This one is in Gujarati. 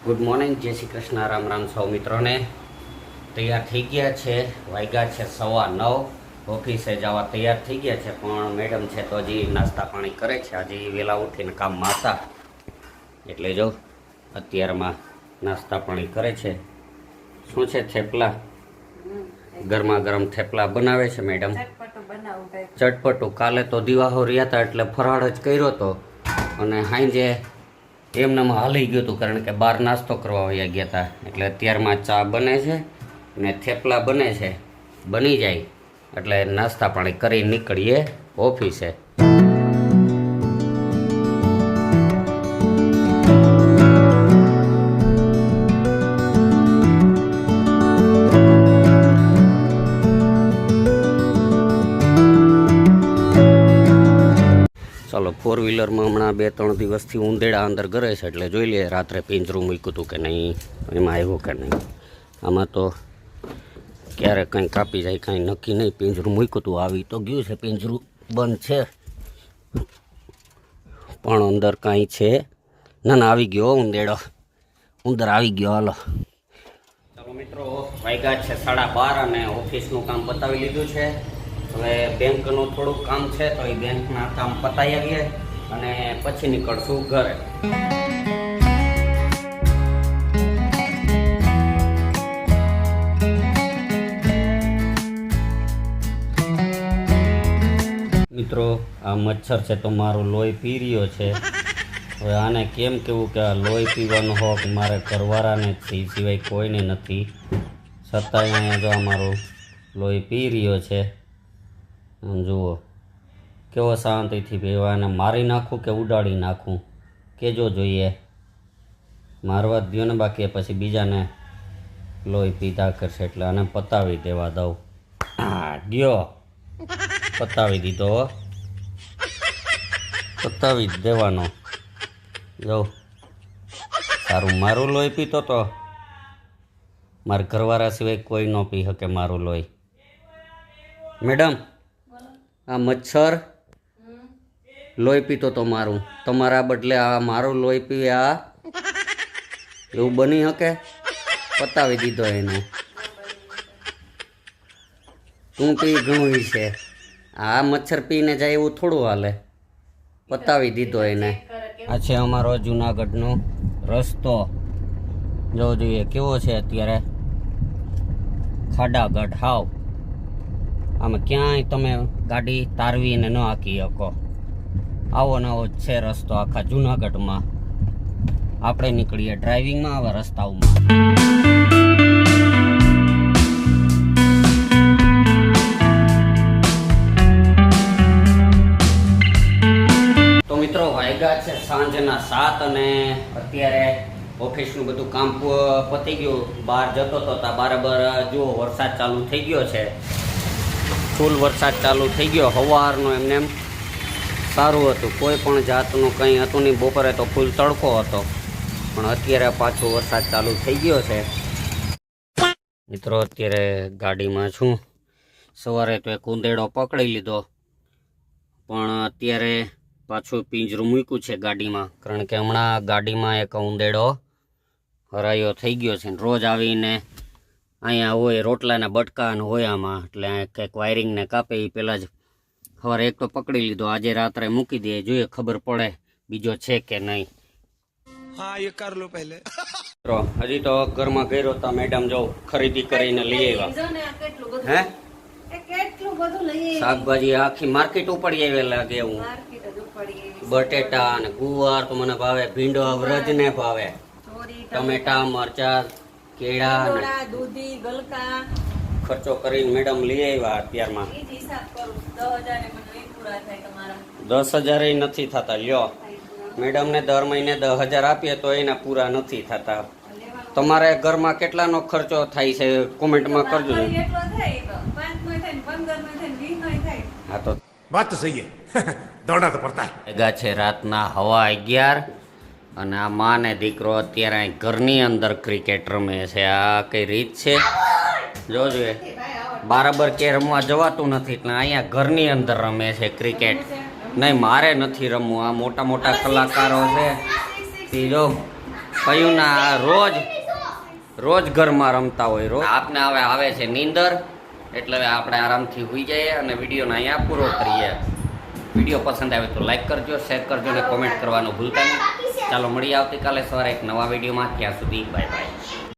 ગુડ મોર્નિંગ, જય શ્રી કૃષ્ણ, રામ રામ સૌ મિત્રોને. તૈયાર થઈ ગયા છે, વાગ્યા છે 9:15. ઓફિસે જવા તૈયાર થઈ ગયા છે, પણ મેડમ છે તો હજી નાસ્તા પાણી કરે છે. આજે વહેલા ઉઠીને કામમાં હતા એટલે જો અત્યારમાં નાસ્તા પાણી કરે છે. શું છે? થેપલા, ગરમા ગરમ થેપલા બનાવે છે મેડમ. ચટપટું. કાલે તો દિવાહો રહ્યા હતા એટલે ફરાળ જ કર્યો હતો અને સાંજે એમનામાં હાલી ગયું હતું, કારણ કે બહાર નાસ્તો કરવા વયા ગયા હતા. એટલે અત્યારમાં ચા બને છે ને થેપલા બને છે. બની જાય એટલે નાસ્તા પાણી કરી નીકળીએ ઓફિસે. ચાલો, ફોર વ્હીલરમાં હમણાં 2-3 દિવસથી ઉંદેડા અંદર ઘરે છે એટલે જોઈ લઈએ રાત્રે પિંજરું મૂક્યું હતું કે નહીં, એમાં આવ્યું કે નહીં. આમાં તો ક્યારે કંઈ કાપી જાય કાંઈ નક્કી નહીં. પિંજરું મૂક્યું હતું, આવી તો ગયું છે. પિંજરું બંધ છે પણ અંદર કાંઈ છે ના. ના, આવી ગયો ઉંદેડો, ઉંદર આવી ગયો. હાલો ચાલો મિત્રો, વાગ્યા છે 12:30 અને ઓફિસનું કામ પતાવી લીધું છે. હવે બેંકનું થોડુંક કામ છે તો એ બેંકના કામ પતાવી આવીએ અને પછી નીકળશું ઘરે. મિત્રો, આ મચ્છર છે તો મારું લોહી પી રહ્યો છે. હવે આને કેમ કહેવું કે આ લોહી પીવાનો હોક મારે ઘરવાળાને જ છે, સિવાય કોઈને નથી. છતાંય અહીંયા જો અમારું લોહી પી રહ્યો છે. જુઓ કેવો શાંતિથી પીવા. અને મારી નાખું કે ઉડાડી નાખું કેજો જોઈએ. મારવા જ દો ને, બાકી પછી બીજાને લોહી પીધા કરશે એટલે આને પતાવી દેવા દઉં. હા ગયો, પતાવી દીધો, પતાવી જ દેવાનો. જો સારું, મારું લોહી પીતો તો મારા ઘરવાળા સિવાય કોઈ ન પી શકે મારું લોહી. મેડમ, આ મચ્છર લોહી પીતો તો મારું, તમારા બદલે આ મારું લોહી પીવે, આ એવું બની શકે? પતાવી દીધો એને. તું પી ઘણું છે, આ મચ્છર પીને જાય એવું થોડું હાલે. પતાવી દીધો એને. આ છે અમારો જુનાગઢનો રસ્તો. જોવો જોઈએ કેવો છે અત્યારે, ખાડાગઢ હાવ. આમાં ક્યાંય તમે ગાડી તારવીને ન હાંકી શકો. આવો ને આવો જ છે રસ્તો આખા જુનાગઢમાં. આપણે નીકળીએ ડ્રાઇવિંગમાં આવા રસ્તાઓમાં. તો મિત્રો, વાગ્યા છે સાંજના 7 અને અત્યારે ઓફિસનું બધું કામ પતી ગયું. બહાર જતો હતો ત્યાં બરાબર જુઓ વરસાદ ચાલુ થઈ ગયો છે. ફૂલ વરસાદ ચાલુ થઈ ગયો. સવારનો એમને એમ સારું હતું, કોઈ પણ જાતનું કંઈ હતું નહીં. બપોરે તો ફૂલ તડકો હતો, પણ અત્યારે પાછો વરસાદ ચાલુ થઈ ગયો છે. મિત્રો, અત્યારે ગાડીમાં છું. સવારે તો એક ઉંદેડો પકડી લીધો, પણ અત્યારે પાછું પિંજરું મૂક્યું છે ગાડીમાં, કારણ કે હમણાં ગાડીમાં એક ઉંદેડો હરાયો થઈ ગયો છે. રોજ આવીને અહીંયા હોય, રોટલાના બટકા હોય આમાં, એટલે કંઈક વાયરિંગને કાપે. એ પહેલાં જ સવારે એક તો પકડી લીધો, આજે રાત્રે મૂકી દે, જોઈએ ખબર પડે બીજો છે કે નહીં. હા, એ કર લો પહેલે. હજી તો ઘરમાં ગયો તો મેડમ જો ખરીદી કરીને લઈ આવ્યા. હે, શાકભાજી આખી માર્કેટ ઉપડી આવી લાગે એવું. બટેટા અને ગુવાર તો મને ભાવે, ભીંડો વ્રજ ને ભાવે, ટમેટા, મરચા, કેળા, દૂધી, ગલકા ખર્ચો કરીને મેડમ લઈ આવ્યા. અત્યારમાં 10,000 નથી થતા. લ્યો, મેડમ ને દર મહિને 10,000 આપીએ તો એના પૂરા નથી થતા. તમારે ઘરમાં કેટલાનો ખર્ચો થાય છે કોમેન્ટમાં કરજો. હા તો વાત તો સહી હે. દોડના તો પડતા ભેગા છે રાતના 11:15 અને આ માં ને દીકરો અત્યારે ઘરની અંદર ક્રિકેટ રમે છે. આ કઈ રીત છે? જોજો, બરાબર કે રમવા જવાતું નથી એટલે અહીંયા ઘરની અંદર રમે છે ક્રિકેટ. નહીં, મારે નથી રમવું. આ મોટા મોટા કલાકારો છે, જો કયું ના રોજ ઘરમાં રમતા હોય રોજ. આપને હવે આવે છે નીંદર, એટલે હવે આપણે આરામથી સુઈ જઈએ અને વિડીયોને અહીંયા પૂરો કરીએ. વિડીયો પસંદ આવે તો લાઈક કરજો, શેર કરજો અને કોમેન્ટ કરવાનું ભૂલતા નહીં. ચાલો મળીએ આવતીકાલે સવારે એક નવા વિડીયોમાં. ત્યાં સુધી બાય બાય.